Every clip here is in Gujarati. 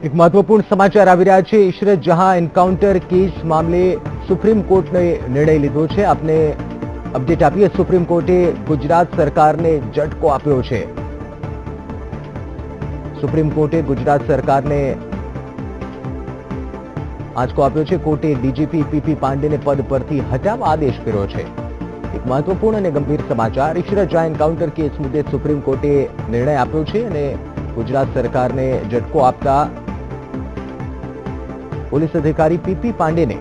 એક મહત્વપૂર્ણ સમાચાર આવી રહ્યા છે। ઇશરત જહાં એન્કાઉન્ટર કેસ મામલે સુપ્રીમ કોર્ટે નિર્ણય લીધો છે। આપને અપડેટ આપીએ। સુપ્રીમ કોર્ટે ગુજરાત સરકારને ઝટકો આપ્યો છે। સુપ્રીમ કોર્ટે ગુજરાત સરકારને આંચકો આપ્યો છે। કોર્ટે ડીજીપી પીપી પાંડેને પદ પરથી હટાવવા આદેશ કર્યો છે। એક મહત્વપૂર્ણ અને ગંભીર સમાચાર। ઇશરત જહાં એન્કાઉન્ટર કેસ મુદ્દે સુપ્રીમ કોર્ટે નિર્ણય આપ્યો છે અને ગુજરાત સરકારને ઝટકો આપતા પોલીસ અધિકારી પીપી પાંડેને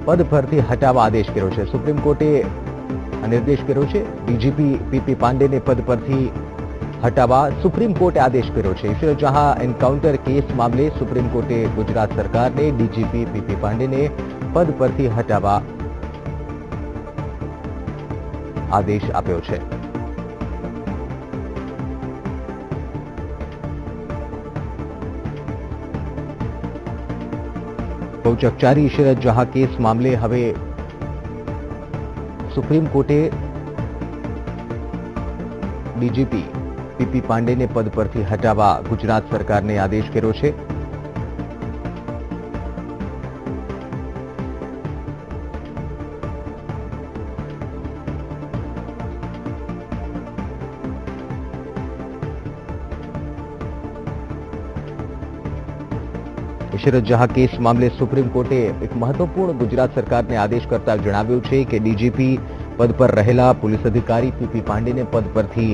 પદ પરથી હટાવવા આદેશ કર્યો છે। સુપ્રીમ કોર્ટે નિર્દેશ કર્યો છે। ડીજીપી પીપી પાંડેને પદ પરથી હટાવવા સુપ્રીમ કોર્ટે આદેશ કર્યો છે। ઇશરત જહાં એન્કાઉન્ટર કેસ મામલે સુપ્રીમ કોર્ટે ગુજરાત સરકારને ડીજીપી પીપી પાંડેને પદ પરથી હટાવવા આદેશ આપ્યો છે। ચકચારી ઇશરત જહાં કેસ મામલે હવે સુપ્રીમ કોર્ટે ડીજીપી પીપી પાંડેને પદ પરથી હટાવવા ગુજરાત સરકારને આદેશ કર્યો છે। ઇશરત જહાં કેસ મામલે સુપ્રીમ કોર્ટે એક મહત્વપૂર્ણ ગુજરાત સરકારને આદેશ કરતા જણાવ્યું છે કે ડીજીપી પદ પર રહેલા પોલીસ અધિકારી પીપી પાંડેને પદ પરથી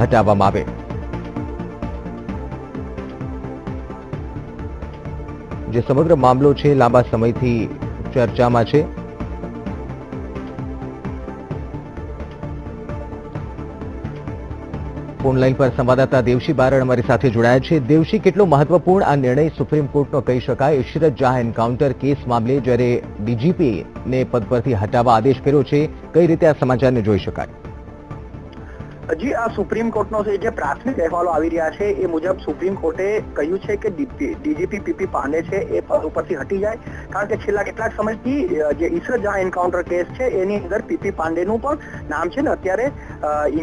હટાવવામાં આવે। જે સમગ્ર મામલો છે લાંબા સમયથી ચર્ચામાં છે। ફોન લાઈન પર સંવાદદાતા દેવશી બારડ અમારી સાથે જોડાયા છે। દેવશી, કેટલો મહત્વપૂર્ણ આ નિર્ણય સુપ્રીમ કોર્ટનો કહી શકાય? ઇશરત જહાં એન્કાઉન્ટર કેસ મામલે જ્યારે ડીજીપીને પદ પરથી હટાવવા આદેશ કર્યો છે, કઈ રીતે આ સમાચારને જોઈ શકાય? જી, આ સુપ્રીમ કોર્ટનો જે પ્રાથમિક અહેવાલો આવી રહ્યા છે એ મુજબ સુપ્રીમ કોર્ટે કહ્યું છે કે ડીજીપી પીપી પાંડે છે એ પદ ઉપરથી હટી જાય, કારણ કે છેલ્લા કેટલાક સમયથી જે ઇશરત જહાં એન્કાઉન્ટર કેસ છે એની અંદર પીપી પાંડેનું પણ નામ છે ને અત્યારે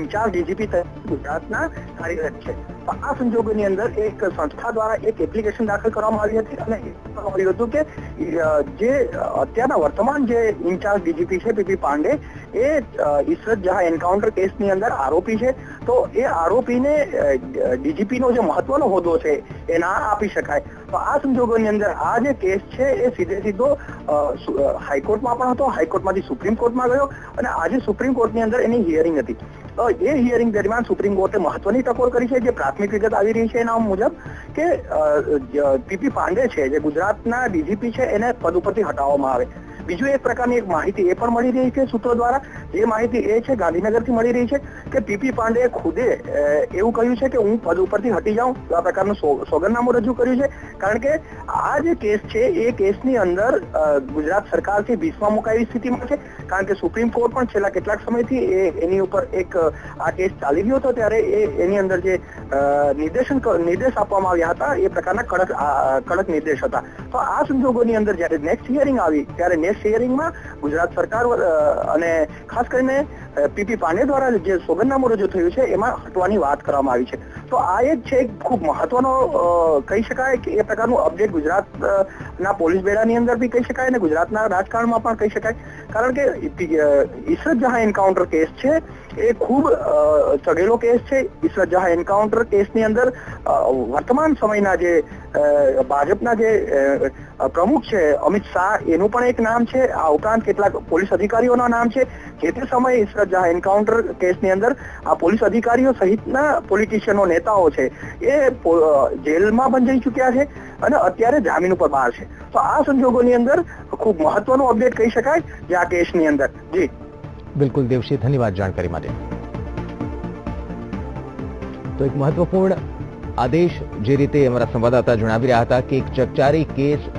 ઇન્ચાર્જ ડીજીપી તરીકે ગુજરાતના કાર્યરત છે। તો આ સંજોગોની અંદર એક સંસ્થા દ્વારા એક એપ્લિકેશન દાખલ કરવામાં આવી હતી અને આવ્યું હતું કે જે અત્યારના વર્તમાન જે ઇન્ચાર્જ ડીજીપી છે પીપી પાંડે એ ઇશરત જહાં એન્કાઉન્ટર કેસની અંદર આરોપી છે, તો એ આરોપીને ડીજીપીનો જે મહત્વનો હોદ્દો છે એ ના આપી શકાય। તો આ સંજોગોની અંદર આ જે કેસ છે એ સીધો હાઈકોર્ટમાં પણ હતો, હાઈકોર્ટમાંથી સુપ્રીમ કોર્ટમાં ગયો અને આજે સુપ્રીમ કોર્ટની અંદર એની હિયરિંગ હતી। તો એ હિયરિંગ દરમિયાન સુપ્રીમ કોર્ટે મહત્વની ટકોર કરી છે। જે પ્રાથમિક વિગત આવી રહી છે એના મુજબ કે પીપી પાંડે છે જે ગુજરાતના ડીજીપી છે એને પદ ઉપરથી હટાવવામાં આવે। બીજું એક પ્રકારની એક માહિતી એ પણ મળી રહી છે સૂત્રો દ્વારા। જે માહિતી એ છે ગાંધીનગરથી મળી રહી છે કે પીપી પાંડેએ ખુદે એવું કહ્યું છે કે હું પદ ઉપરથી હટી જાઉં, આ પ્રકારનું સોગંદનામું રજૂ કર્યું છે। કારણ કે આ જે કેસ છે એ કેસની અંદર ગુજરાત સરકાર છે ભીસમાં મુકાયેલી સ્થિતિમાં છે, કારણ કે સુપ્રીમ કોર્ટ પણ છેલ્લા કેટલાક સમયથી એની ઉપર એક આ કેસ ચાલી રહ્યો હતો ત્યારે એની અંદર જે નિર્દેશ આપવામાં આવ્યા હતા એ પ્રકારના કડક નિર્દેશ હતા। તો આ સંજોગોની અંદર જ્યારે નેક્સ્ટ હિયરિંગ આવી ત્યારે નેક્સ્ટ હિયરિંગમાં ગુજરાત સરકાર અને ખાસ કરીને પીપી પાંડે દ્વારા જે સોગંદનામું રજૂ થયું છે એમાં હટવાની વાત કરવામાં આવી છે। તો આ એક છે ખૂબ મહત્વનો કહી શકાય કે એ પ્રકારનું અપડેટ ગુજરાતના પોલીસ બેડાની અંદર બી કહી શકાય અને ગુજરાતના રાજકારણમાં પણ કહી શકાય, કારણ કે ઇશરત જહાં એન્કાઉન્ટર કેસ છે એ ખૂબ ચગેલો કેસ છે। ઇશરત જહાં એન્કાઉન્ટર કેસની અંદર વર્તમાન સમયના જે ભાજપના જે પ્રમુખ છે અમિત શાહ એનું પણ એક નામ છે। આ ઉપરાંત કેટલાક પોલીસ અધિકારીઓના નામ છે। જે તે સમયે ઇશરત જહાં એન્કાઉન્ટર કેસની અંદર આ પોલીસ અધિકારીઓ સહિતના પોલિટિશિયનો નેતાઓ છે એ જેલમાં પણ જઈ ચૂક્યા છે અને અત્યારે જામીન ઉપર બહાર છે। તો આ સંજોગોની અંદર ખૂબ મહત્વનું અપડેટ કહી શકાય જે આ કેસની અંદર। જી બિલકુલ દેવશી, ધન્યવાદ જાણકારી માટે। તો એક મહત્વપૂર્ણ આદેશ જે રીતે અમારા સંવાદદાતા જણાવી રહ્યા હતા કે એક ચકચારી કેસ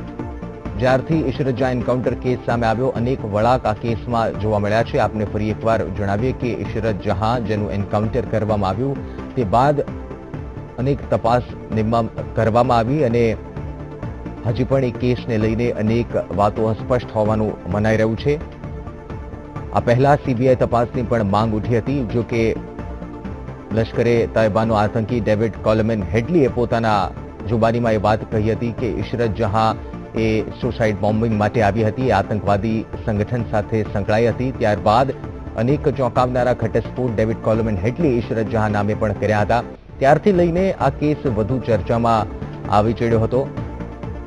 જ્યારથી ઇશરત જહાં એન્કાઉન્ટર કેસ સામે આવ્યો અનેક વળાંક આ કેસમાં જોવા મળ્યા છે। આપને ફરી એકવાર જણાવીએ કે ઇશરત જહાં જેનું એન્કાઉન્ટર કરવામાં આવ્યું તે બાદ અનેક તપાસ કરવામાં આવી અને હજી પણ એ કેસને લઈને અનેક વાતો અસ્પષ્ટ હોવાનું મનાઈ રહ્યું છે। આ પહેલા સીબીઆઈ તપાસની પણ માંગ ઉઠી હતી, જો કે લશ્કરે તૈયબાનો આતંકી ડેવિડ કોલમેન હેડલીએ પોતાના જુબાનીમાં એ વાત કહી હતી કે ઇશરત જહાં એ સુસાઇડ બોમ્બિંગ માટે આવી હતી, આતંકવાદી સંગઠન સાથે સંકળાઈ હતી। ત્યારબાદ અનેક ચોંકાવનારા ઘટસ્ફોટ ડેવિડ કોલમેન હેડલી ઇશરત જહાં નામે પણ કર્યા હતા। ત્યારથી લઈને આ કેસ વધુ ચર્ચામાં આવી ચડ્યો હતો।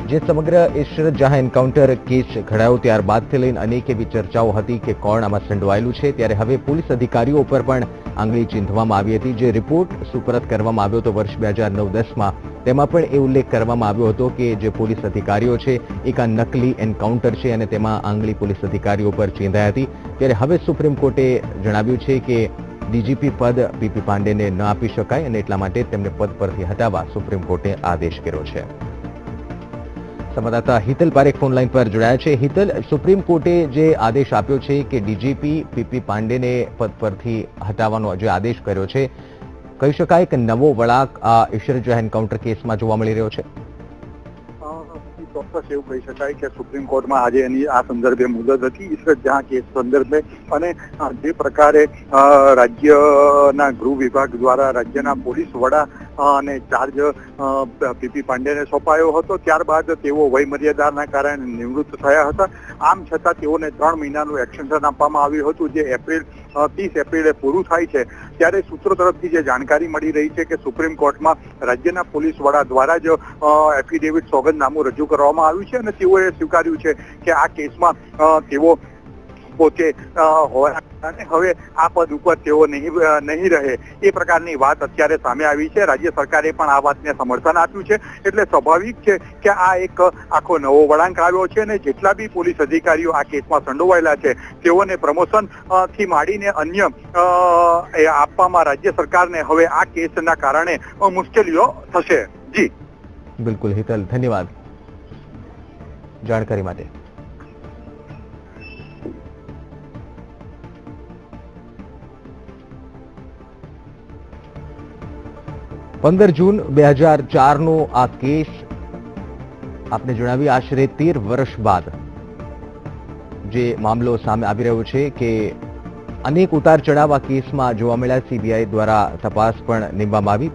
જે સમગ્ર ઇશરત જહાં એન્કાઉન્ટર કેસ ઘડાયો ત્યારબાદથી લઈને અનેક એવી ચર્ચાઓ હતી કે કોણ આમાં સંડોવાયેલું છે। ત્યારે હવે પોલીસ અધિકારીઓ ઉપર પણ આંગળી ચીંધવામાં આવી હતી। જે રિપોર્ટ સુપરત કરવામાં આવ્યો હતો વર્ષ 2009-10માં, તેમાં પણ એ ઉલ્લેખ કરવામાં આવ્યો હતો કે જે પોલીસ અધિકારીઓ છે એક આ નકલી એન્કાઉન્ટર છે અને તેમાં આંગળી પોલીસ અધિકારીઓ પર ચીંધાઈ હતી। ત્યારે હવે સુપ્રીમ કોર્ટે જણાવ્યું છે કે ડીજીપી પદ પીપી પાંડેને ન આપી શકાય અને એટલા માટે તેમને પદ પરથી હટાવવા સુપ્રીમ કોર્ટે આદેશ કર્યો છે। સંવાદદાતા હિતલ પારેખ ફોનલાઈન પર જોડાયા છે। હિતલ, સુપ્રીમ કોર્ટે જે આદેશ આપ્યો છે કે ડીજીપી પીપી પાંડેને પદ પરથી હટાવવાનો જે આદેશ કર્યો છે, કહી શકાય કે નવો વળાંક આ ઇશરત જહાં એન્કાઉન્ટર કેસમાં જોવા મળી રહ્યો છે? ચોક્કસ એવું કહી શકાય કે સુપ્રીમ કોર્ટમાં આજે એની આ સંદર્ભે મુદત હતી ઇશરત જહાં કેસ સંદર્ભે, અને જે પ્રકારે રાજ્યના ગૃહ વિભાગ દ્વારા રાજ્યના પોલીસ વડા અને ચાર્જ પીપી પાંડેને સોંપાયો હતો, ત્યારબાદ તેઓ વયમર્યાદાના કારણે નિવૃત્ત થયા હતા। આમ છતાં તેઓને 3 મહિનાનું એક્સટેન્શન આપવામાં આવ્યું હતું, જે 30 એપ્રિલે પૂરું થાય છે। ત્યારે સૂત્રો તરફથી જે જાણકારી મળી રહી છે કે સુપ્રીમ કોર્ટમાં રાજ્યના પોલીસ વડા દ્વારા જ એફિડેવિટ સોગંદનામું રજૂ કરવામાં આવ્યું છે અને તેઓએ સ્વીકાર્યું છે કે આ કેસમાં તેઓ પોતે હોવાના કારણે હવે આ પદ ઉપર તેઓ નહીં રહે, એ પ્રકારની વાત અત્યારે સામે આવી છે। રાજ્ય સરકારે પણ આ વાતને સમર્થન આપ્યું છે, એટલે સ્વાભાવિક છે કે આ એક આખો નવો વળાંક આવ્યો છે અને જેટલા બી પોલીસ અધિકારીઓ આ કેસમાં સંડોવાયેલા છે તેઓને પ્રમોશન થી માંડીને અન્ય આપવામાં રાજ્ય સરકારને હવે આ કેસના કારણે મુશ્કેલીઓ થશે। જી બિલકુલ હિતલ, ધન્યવાદ જાણકારી માટે। 15 જૂન 2004નો આ કેસ આપને જણાવી આશરે 13 વર્ષ બાદ જે મામલો સામે આવી રહ્યો છે કે અનેક ઉતાર ચઢાવ આ કેસમાં જોવા મળ્યા। સીબીઆઈ દ્વારા તપાસ પણ નીમવામાં આવી।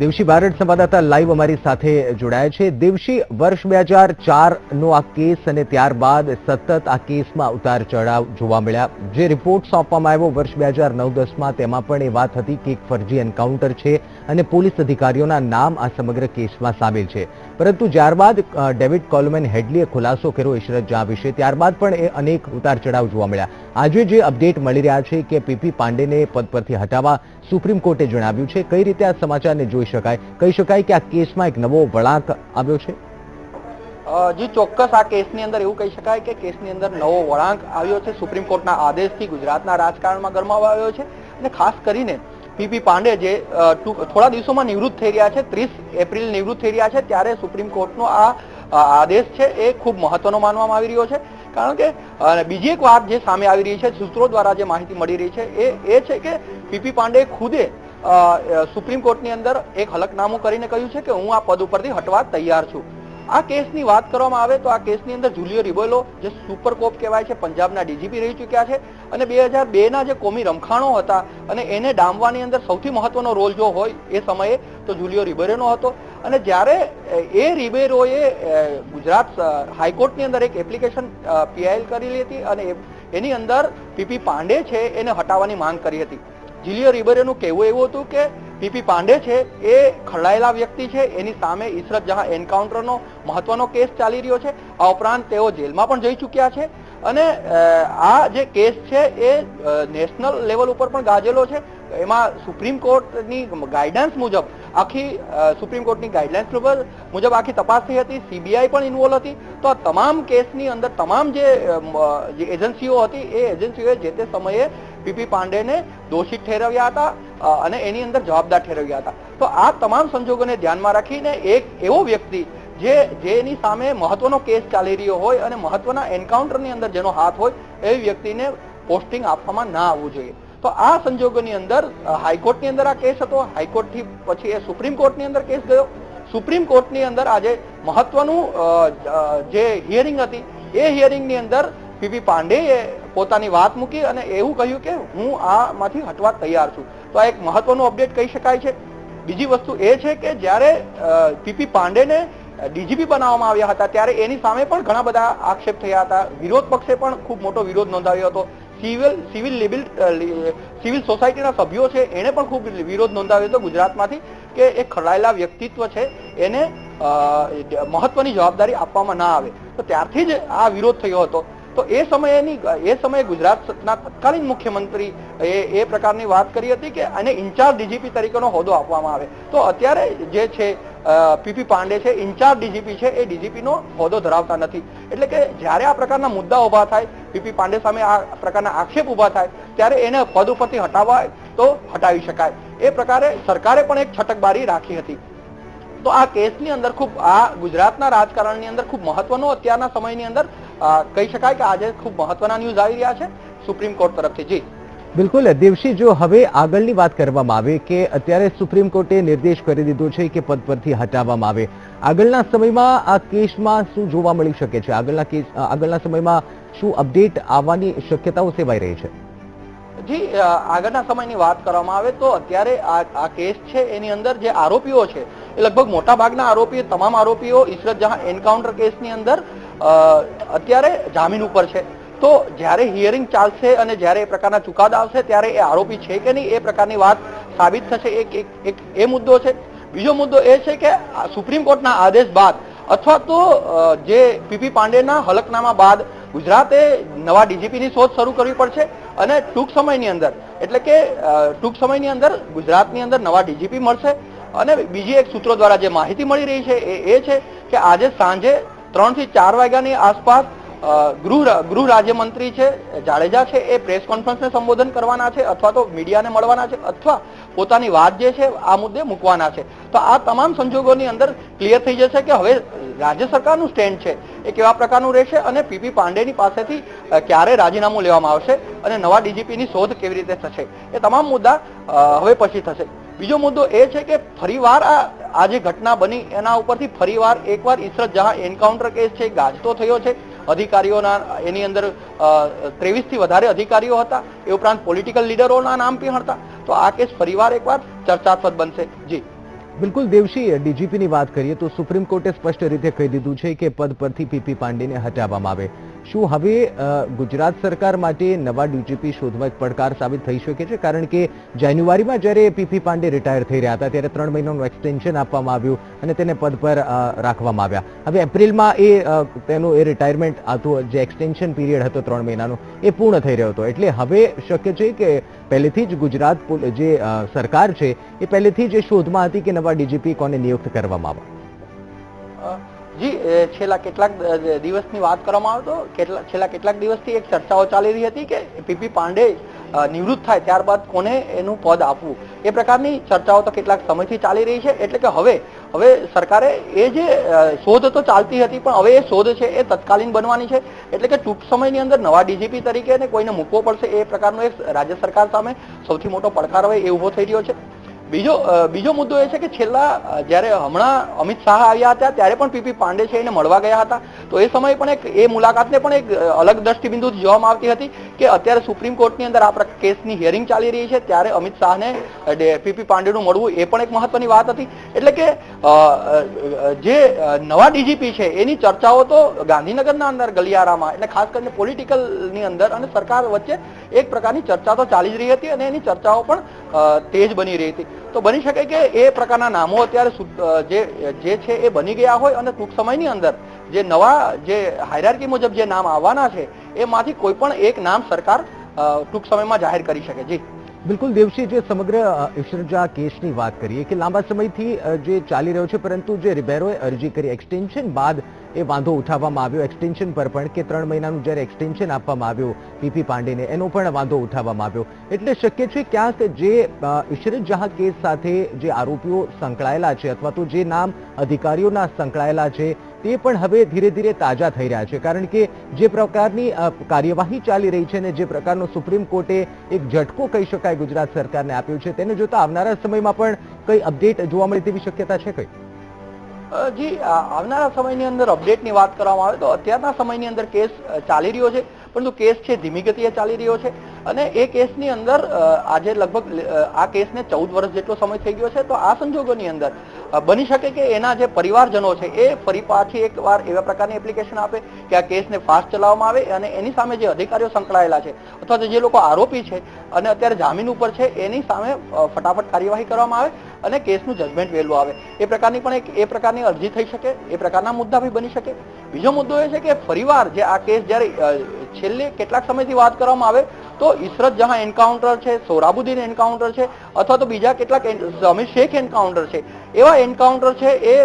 દેવશી બારડ સંવાદદાતા લાઈવ અમારી સાથે જોડાયા છે। દેવશી, વર્ષ 2004નો આ કેસ અને ત્યારબાદ સતત આ કેસમાં ઉતાર ચઢાવ જોવા મળ્યા। જે રિપોર્ટ સોંપવામાં આવ્યો વર્ષ 2009-10માં, તેમાં પણ એ વાત હતી કે એક ફરજી એન્કાઉન્ટર છે અને પોલીસ અધિકારીઓના નામ આ સમગ્ર કેસમાં સામેલ છે। પરંતુ ત્યારબાદ ડેવિડ કોલમેન હેડલીએ ખુલાસો કર્યો ઇશરત જહાં વિશે, ત્યારબાદ પણ એ અનેક ઉતાર ચઢાવ જોવા મળ્યા। આજે જે અપડેટ મળી રહ્યા છે કે પીપી પાંડેને પદ પરથી હટાવવા સુપ્રીમ કોર્ટે જણાવ્યું છે, કઈ રીતે આ સમાચારને જોઈ શકાય? કહી શકાય કે આ કેસમાં એક નવો વળાંક આવ્યો છે? જી ચોક્કસ, આ કેસની અંદર એવું કહી શકાય કે કેસની અંદર નવો વળાંક આવ્યો છે। સુપ્રીમ કોર્ટના આદેશથી ગુજરાતના રાજકારણમાં ગરમાવો આવ્યો છે અને ખાસ કરીને પીપી પાંડે જે થોડા દિવસોમાં નિવૃત્ત થઈ રહ્યા છે, 30 એપ્રિલ નિવૃત્ત થઈ રહ્યા છે, ત્યારે સુપ્રીમ કોર્ટનો આ આદેશ છે એ ખૂબ મહત્વનો માનવામાં આવી રહ્યો છે। કારણ કે બીજી એક વાત જે સામે આવી રહી છે, સૂત્રો દ્વારા જે માહિતી મળી રહી છે એ છે કે પીપી પાંડે ખુદે સુપ્રીમ કોર્ટની અંદર એક હલફનામું કરીને કહ્યું છે કે હું આ પદ ઉપરથી હટવા તૈયાર છું। આ કેસની વાત કરવામાં આવે તો આ કેસની અંદર જુલિયો રિબેલો, જે સુપર કોપ કહેવાય છે, પંજાબના ડીજીપી રહી ચૂક્યા છે અને 2002ના જે કોમી રમખાણો હતા અને એને ડામવાની અંદર સૌથી મહત્વનો રોલ જો હોય એ સમયે તો જુલિયો રિબેરોનો હતો। અને જ્યારે એ રિબેરોએ ગુજરાત હાઈકોર્ટની અંદર એક એપ્લિકેશન પીઆઈએલ કરેલી હતી અને એની અંદર પીપી પાંડે છે એને હટાવવાની માંગ કરી હતી। જુલિયો રિબેરોનું કહેવું એવું હતું કે પીપી પાંડે છે એ ખરડાયેલા વ્યક્તિ છે, એની સામે ઇશરત જહાં એન્કાઉન્ટરનો મહત્વનો કેસ ચાલી રહ્યો છે। આ ઉપરાંત તેઓ જેલમાં પણ જઈ ચૂક્યા છે અને આ જે કેસ છે એ નેશનલ લેવલ ઉપર પણ ગાજેલો છે। એમાં સુપ્રીમ કોર્ટની ગાઈડન્સ મુજબ સુપ્રીમ કોર્ટની ગાઈડલાઇન્સ મુજબ આખી તપાસ થઈ હતી, સીબીઆઈ પણ ઇન્વોલ્વ હતી। તો આ તમામ કેસની અંદર તમામ જે એજન્સીઓ હતી એ એજન્સીઓએ જે તે સમયે પીપી પાંડેને દોષિત ઠેરવ્યા હતા અને એની અંદર જવાબદાર ઠેરવ્યા હતા। તો આ તમામ સંજોગોને ધ્યાનમાં રાખીને એક એવો વ્યક્તિ જેની સામે મહત્વનો કેસ ચાલી રહ્યો હોય અને મહત્વના એન્કાઉન્ટરની અંદર જેનો હાથ હોય એવી વ્યક્તિને પોસ્ટિંગ આપવામાં ના આવવું જોઈએ। તો આ સંજોગોની અંદર હાઈકોર્ટની અંદર આ કેસ હતો, હાઈકોર્ટથી પછી એ સુપ્રીમ કોર્ટની અંદર કેસ ગયો। સુપ્રીમ કોર્ટની અંદર આજે મહત્વનું જે હિયરિંગ હતી એ હિયરિંગની અંદર પીપી પાંડેએ પોતાની વાત મૂકી અને એવું કહ્યું કે હું આમાંથી હટવા તૈયાર છું. તો આ એક મહત્વનું અપડેટ કહી શકાય છે. બીજી વસ્તુ એ છે કે જ્યારે પીપી પાંડેને ડીજીપી બનાવવામાં આવ્યા હતા ત્યારે એની સામે પણ ઘણા બધા આક્ષેપ થયા હતા. વિરોધ પક્ષે પણ ખૂબ મોટો વિરોધ નોંધાવ્યો હતો. સિવિલ સોસાયટીના સભ્યો છે એને પણ ખૂબ વિરોધ નોંધાવ્યો હતો ગુજરાતમાંથી કે એક ખરડાયેલા વ્યક્તિત્વ છે એને મહત્વની જવાબદારી આપવામાં ના આવે. તો ત્યારથી જ આ વિરોધ થયો હતો. તો એ સમયે ગુજરાતના તત્કાલીન મુખ્યમંત્રી એ પ્રકારની વાત કરી હતી કે આને ઇન્ચાર્જ ડીજીપી તરીકેનો હોદ્દો આપવામાં આવે. તો અત્યારે જે છે પીપી પાંડે છે ઇન્ચાર્જ ડીજીપી છે, એ ડીજીપીનો હોદ્દો ધરાવતા નથી. એટલે કે જ્યારે આ પ્રકારના મુદ્દા ઉભા થાય, પીપી પાંડે સામે આ પ્રકારના આક્ષેપ ઉભા થાય ત્યારે એને પદ ઉપરથી હટાવવા તો હટાવી શકાય. એ પ્રકારે સરકારે પણ એક છટકબારી રાખી હતી. તો આ કેસની અંદર ખૂબ આ ગુજરાતના રાજકારણની અંદર ખૂબ મહત્વનો અત્યારના સમયની અંદર કહી શકાય કે આજે ખૂબ મહત્વના ન્યૂઝ આવી રહ્યા છે સુપ્રીમ કોર્ટ તરફથી. જી બિલકુલ દેવશી, જો હવે આગળની વાત કરવામાં આવે કે અત્યારે સુપ્રીમ કોર્ટે નિર્દેશ કરી દીધો છે કે પદ પરથી હટાવવામાં આવે, આગળના સમયમાં આ કેસમાં શું જોવા મળી શકે છે? આગળના સમયમાં શું અપડેટ આવવાની શક્યતાઓ સેવાઈ રહી છે? જી, આગળના સમયની વાત કરવામાં આવે તો અત્યારે આ કેસ છે એની અંદર જે આરોપીઓ છે એ લગભગ મોટા ભાગના આરોપીઓ, તમામ આરોપીઓ ઇશરત જહાં એન્કાઉન્ટર કેસની અંદર અત્યારે જામીન ઉપર છે. તો જ્યારે હિયરિંગ ચાલશે અને જ્યારે એ પ્રકારના ચુકાદા આવશે ત્યારે એ આરોપી છે કે નહીં એ પ્રકારની વાત સાબિત થશે. એક એ મુદ્દો છે. બીજો મુદ્દો એ છે કે સુપ્રીમ કોર્ટના આદેશ બાદ અથવા તો જે પીપી પાંડેના હલફનામા બાદ ગુજરાતે નવા ડીજીપીની શોધ શરૂ કરવી પડશે અને ટૂંક સમયની અંદર ગુજરાતની અંદર નવા ડીજીપી મળશે. અને બીજી એક સૂત્રો દ્વારા જે માહિતી મળી રહી છે એ છે કે આજે સાંજે 3 થી 4 વાગ્યાની આસપાસ ગૃહ રાજ્યમંત્રી છે જાડેજા છે એ પ્રેસ કોન્ફરન્સને સંબોધન કરવાના છે અથવા તો મીડિયાને મળવાના છે અથવા પોતાની વાત જે છે આ મુદ્દે મૂકવાના છે. તો આ તમામ સંજોગોની અંદર ક્લિયર થઈ જશે કે હવે રાજ્ય સરકારનું સ્ટેન્ડ છે એ કેવા પ્રકારનું રહેશે અને પીપી પાંડેની પાસેથી ક્યારે રાજીનામું લેવામાં આવશે અને નવા ડીજીપીની શોધ કેવી રીતે થશે, એ તમામ મુદ્દા હવે પછી થશે. બીજો મુદ્દો એ છે કે ફરીવાર આ જે ઘટના બની એના ઉપરથી ફરીવાર એકવાર ઇશરત જહાં એન્કાઉન્ટર કેસ છે ગાજતો થયો છે. અધિકારીઓના એની અંદર 23 થી વધારે અધિકારીઓ હતા, એ ઉપરાંત પોલિટિકલ લીડરોના નામ પણ હતા. તો આ કેસ ફરીવાર એકવાર ચર્ચાસ્પદ બનશે. જી બિલકુલ દેવશી, ડીજીપીની વાત કરીએ તો સુપ્રીમ કોર્ટે સ્પષ્ટ રીતે કહી દીધું છે કે પદ પરથી પીપી પાંડેને હટાવવામાં આવે. શું હવે ગુજરાત સરકાર માટે નવા ડીજીપી શોધવા એક પડકાર સાબિત થઈ શકે છે? કારણ કે જાન્યુઆરીમાં જ્યારે પીપી પાંડે રિટાયર થઈ રહ્યા હતા ત્યારે 3 મહિનાનું એક્સટેન્શન આપવામાં આવ્યું અને તેને પદ પર રાખવામાં આવ્યા. હવે એપ્રિલમાં તેનું રિટાયરમેન્ટ હતું, જે એક્સટેન્શન પીરિયડ હતો 3 મહિનાનો એ પૂર્ણ થઈ રહ્યો હતો. એટલે હવે શક્ય છે કે પહેલેથી જ ગુજરાત જે સરકાર છે એ પહેલેથી જ શોધમાં હતી કે નવા ડીજીપી કોને નિયુક્ત કરવામાં આવે? જી, છેલ્લા કેટલાક દિવસની વાત કરવામાં આવે તો છેલ્લા કેટલાક દિવસથી એક ચર્ચાઓ ચાલી રહી હતી કે પીપી પાંડે નિવૃત્ત થાય ત્યારબાદ કોને એનું પદ આપવું, એ પ્રકારની ચર્ચાઓ તો કેટલાક સમયથી ચાલી રહી છે. એટલે કે હવે સરકારે એ જે શોધ તો ચાલતી હતી પણ હવે એ શોધ છે એ તત્કાલીન બનવાની છે. એટલે કે ટૂંક સમયની અંદર નવા ડીજીપી તરીકે કોઈને મૂકવો પડશે, એ પ્રકારનો એક રાજ્ય સરકાર સામે સૌથી મોટો પડકાર હવે એ ઉભો થઈ રહ્યો છે. બીજો મુદ્દો એ છે કે જ્યારે હમણાં અમિત શાહ આવ્યા હતા ત્યારે પણ પીપી પાંડે છે એને મળવા ગયા હતા. તો એ સમયે પણ એ મુલાકાતને પણ એક અલગ દ્રષ્ટિબિંદુથી જોવામાં આવતી હતી કે અત્યારે સુપ્રીમ કોર્ટની અંદર આ કેસની હિયરિંગ ચાલી રહી છે ત્યારે અમિત શાહને પીપી પાંડેનું મળવું એ પણ એક મહત્વની વાત હતી. એટલે કે જે નવા ડીજીપી છે એની ચર્ચાઓ તો ગાંધીનગરના અંદર ગલિયારામાં એટલે ખાસ કરીને પોલિટિકલની અંદર અને સરકાર વચ્ચે એક પ્રકારની ચર્ચા તો ચાલી જ રહી હતી અને એની ચર્ચાઓ પણ તેજ બની રહી હતી. તો બની શકે કે એ પ્રકારના નામો અત્યારે જે છે એ બની ગયા હોય અને ટૂંક સમયની અંદર જે નવા જે હાયરાર્કી મુજબ જે નામ આવવાના છે એમાંથી કોઈ પણ એક નામ સરકાર ટૂંક સમયમાં જાહેર કરી શકે. જી બિલકુલ દેવશી, જે સમગ્ર ઇશરત જહાં કેસની વાત કરીએ કે લાંબા સમયથી જે ચાલી રહ્યો છે, પરંતુ જે રિબેરોએ અરજી કરી એક્સટેન્શન બાદ એ વાંધો ઉઠાવવામાં આવ્યો, એક્સટેન્શન પર પણ કે 3 મહિનાનું જ્યારે એક્સટેન્શન આપવામાં આવ્યું પીપી પાંડેને એનો પણ વાંધો ઉઠાવવામાં આવ્યો. એટલે શક્ય છે ક્યાંક જે ઇશરત જહાં કેસ સાથે જે આરોપીઓ સંકળાયેલા છે અથવા તો જે નામ અધિકારીઓના સંકળાયેલા છે તે પણ હવે ધીરે ધીરે તાજા થઈ રહ્યા છે. કારણ કે જે પ્રકારની કાર્યવાહી ચાલી રહી છે અને જે પ્રકારનો સુપ્રીમ કોર્ટે એક ઝટકો કહી શકાય ગુજરાત સરકારને આપ્યો છે તેને જોતા આવનારા સમયમાં પણ કઈ અપડેટ જોવા મળે તેવી શક્યતા છે કઈ? જી, આવનારા સમયની અંદર અપડેટની વાત કરવામાં આવે તો અત્યારના સમયની અંદર કેસ ચાલી રહ્યો છે પરંતુ કેસ છે ધીમી ગતિએ ચાલી રહ્યો છે અને એ કેસની અંદર આજે લગભગ આ કેસને 14 વર્ષ જેટલો સમય થઈ ગયો છે. તો આ સંજોગોની અંદર બની શકે કે એના જે પરિવારજનો છે એ ફરી પાછી એકવાર એવા પ્રકારની એપ્લિકેશન આપે કે આ કેસને ફાસ્ટ ચલાવવામાં આવે અને એની સામે જે અધિકારીઓ સંકળાયેલા છે અથવા તો જે લોકો આરોપી છે અને અત્યારે જામીન ઉપર છે એની સામે ફટાફટ કાર્યવાહી કરવામાં આવે અને કેસનું જજમેન્ટ વહેલું આવે. એ પ્રકારની પણ એ પ્રકારની અરજી થઈ શકે, એ પ્રકારના મુદ્દા બી બની શકે. બીજો મુદ્દો એ છે કે ફરીવાર જે આ કેસ જ્યારે છેલ્લે કેટલાક સમયથી વાત કરવામાં આવે તો ઇશરત જહાં એન્કાઉન્ટર છે, સોહરાબુદ્દીન એન્કાઉન્ટર છે અથવા તો બીજા કેટલાક સમીર શેખ એન્કાઉન્ટર છે, એવા એન્કાઉન્ટર છે એ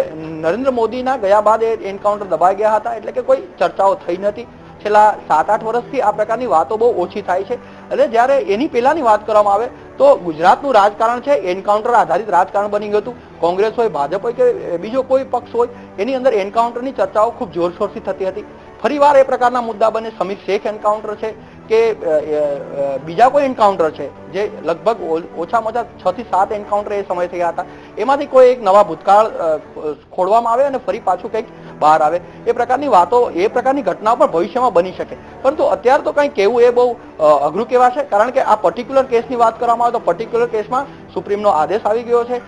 નરેન્દ્ર મોદીના ગયા બાદ એ એન્કાઉન્ટર દબાઈ ગયા હતા. એટલે કે કોઈ ચર્ચાઓ થઈ નથી. છેલ્લા 7-8 વર્ષથી આ પ્રકારની વાતો બહુ ઓછી થાય છે. અને જ્યારે એની પહેલાની વાત કરવામાં આવે તો ગુજરાતનું રાજકારણ છે એન્કાઉન્ટર આધારિત રાજકારણ બની ગયું હતું. કોંગ્રેસ હોય, ભાજપ હોય કે બીજો કોઈ પક્ષ હોય, એની અંદર એન્કાઉન્ટરની ચર્ચાઓ ખૂબ જોરશોરથી થતી હતી. ફરીવાર એ પ્રકારના મુદ્દા બને. સમીર શેખ એન્કાઉન્ટર છે કે બીજા કોઈ એન્કાઉન્ટર છે જે લગભગ ઓછામાં ઓછા 6 થી 7 એન્કાઉન્ટર એ સમય થયા હતા. એમાંથી કોઈ એક નવા ભૂતકાળ ખોડવામાં આવે અને ફરી પાછું કંઈક બહાર આવે. એ પ્રકારની વાતો, એ પ્રકારની ઘટનાઓ પણ ભવિષ્યમાં બની શકે. પરંતુ અત્યારે તો કંઈ કહેવું એ બહુ અઘરું કહેવાશે. કારણ કે આ પર્ટિક્યુલર કેસની વાત કરવામાં આવે તો પર્ટિક્યુલર કેસમાં સુપ્રીમનો આદેશ આવી ગયો છે.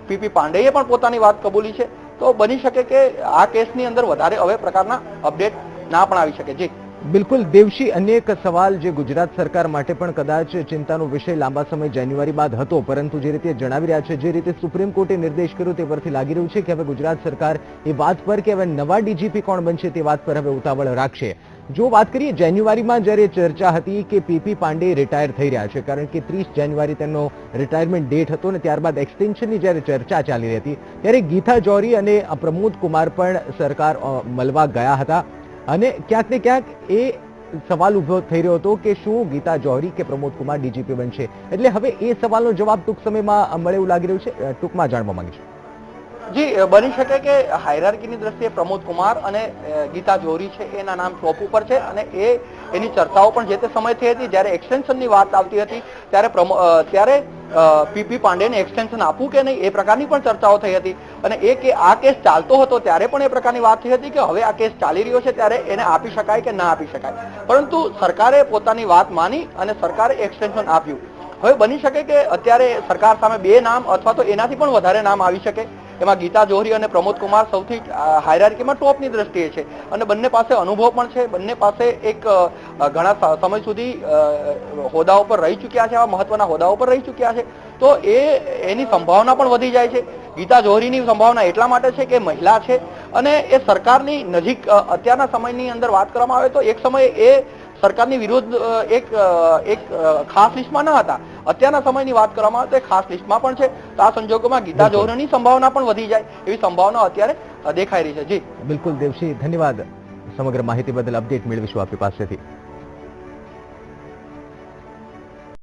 પીપી પાંડેએ પણ પોતાની વાત કબૂલી છે. તો બની શકે કે આ કેસની અંદર વધારે હવે પ્રકારના અપડેટ ના પણ આવી શકે. જી બિલકુલ દેવશી, અન્ય એક સવાલ જે ગુજરાત સરકાર માટે પણ કદાચ ચિંતાનો વિષય લાંબા સમય જાન્યુઆરી બાદ હતો, પરંતુ જે રીતે જણાવી રહ્યા છે, જે રીતે સુપ્રીમ કોર્ટે નિર્દેશ કર્યો તે પરથી લાગી રહ્યું છે કે હવે ગુજરાત સરકાર એ વાત પર કે હવે નવા ડીજીપી કોણ બનશે તે વાત પર હવે ઉતાવળ રાખશે. જો વાત કરીએ જાન્યુઆરીમાં જ્યારે ચર્ચા હતી કે પીપી પાંડે રિટાયર થઈ રહ્યા છે, કારણ કે 30 જાન્યુઆરી તેમનો રિટાયરમેન્ટ ડેટ હતો અને ત્યારબાદ એક્સટેન્શનની જ્યારે ચર્ચા ચાલી રહી હતી ત્યારે ગીતા જોહરી અને પ્રમોદ કુમાર પણ સરકાર મળવા ગયા હતા અને ક્યાંક ને ક્યાંક એ સવાલ ઉભો થઈ રહ્યો હતો કે શું ગીતા જોહરી કે પ્રમોદ કુમાર ડીજીપી બનશે. એટલે હવે એ સવાલનો જવાબ ટૂંક સમયમાં મળે એવું લાગી રહ્યું છે. ટૂંકમાં જાણવા માંગીશું. જી, બની શકે કે હાયરાર્કીની દ્રષ્ટિએ પ્રમોદ કુમાર અને ગીતા જોહરી છે એના નામ ટોપ ઉપર છે અને એની ચર્ચાઓ પણ જે તે સમય થઈ હતી. જ્યારે એક્સટેન્શનની વાત આવતી હતી ત્યારે પીપી પાંડેને એક્સટેન્શન આપવું કે નહીં એ પ્રકારની પણ ચર્ચાઓ થઈ હતી. અને આ કેસ ચાલતો હતો ત્યારે પણ એ પ્રકારની વાત થઈ હતી કે હવે આ કેસ ચાલી રહ્યો છે ત્યારે એને આપી શકાય કે ના આપી શકાય. પરંતુ સરકારે પોતાની વાત માની અને સરકારે એક્સટેન્શન આપ્યું. હવે બની શકે કે અત્યારે સરકાર સામે 2 નામ અથવા તો એનાથી પણ વધારે નામ આવી શકે. એમાં ગીતા જોહરી અને પ્રમોદ કુમાર સૌથી હાયરાર્કીમાં ટોપની દ્રષ્ટિએ છે અને બંને પાસે અનુભવ પણ છે. બંને પાસે એક ઘણા સમય સુધી હોદ્દાઓ પર રહી ચૂક્યા છે, આવા મહત્વના હોદ્દાઓ પર રહી ચૂક્યા છે. તો એની સંભાવના પણ વધી જાય છે. ગીતા જોહરીની સંભાવના એટલા માટે છે કે મહિલા છે અને એ સરકારની નજીક અત્યારના સમયની અંદર વાત કરવામાં આવે તો એક સમયે એ સરકારની વિરુદ્ધ એક ખાસ લિસ્ટમાં ન હતા. અત્યારના સમયની વાત કરવામાં આવે તો ખાસ લિસ્ટમાં પણ છે. તો આ સંજોગોમાં ગીતા જોહરીની સંભાવના પણ વધી જાય એવી સંભાવના અત્યારે દેખાઈ રહી છે. જી બિલકુલ દેવશી, ધન્યવાદ સમગ્ર માહિતી બદલ. અપડેટ મેળવીશું આપની પાસેથી.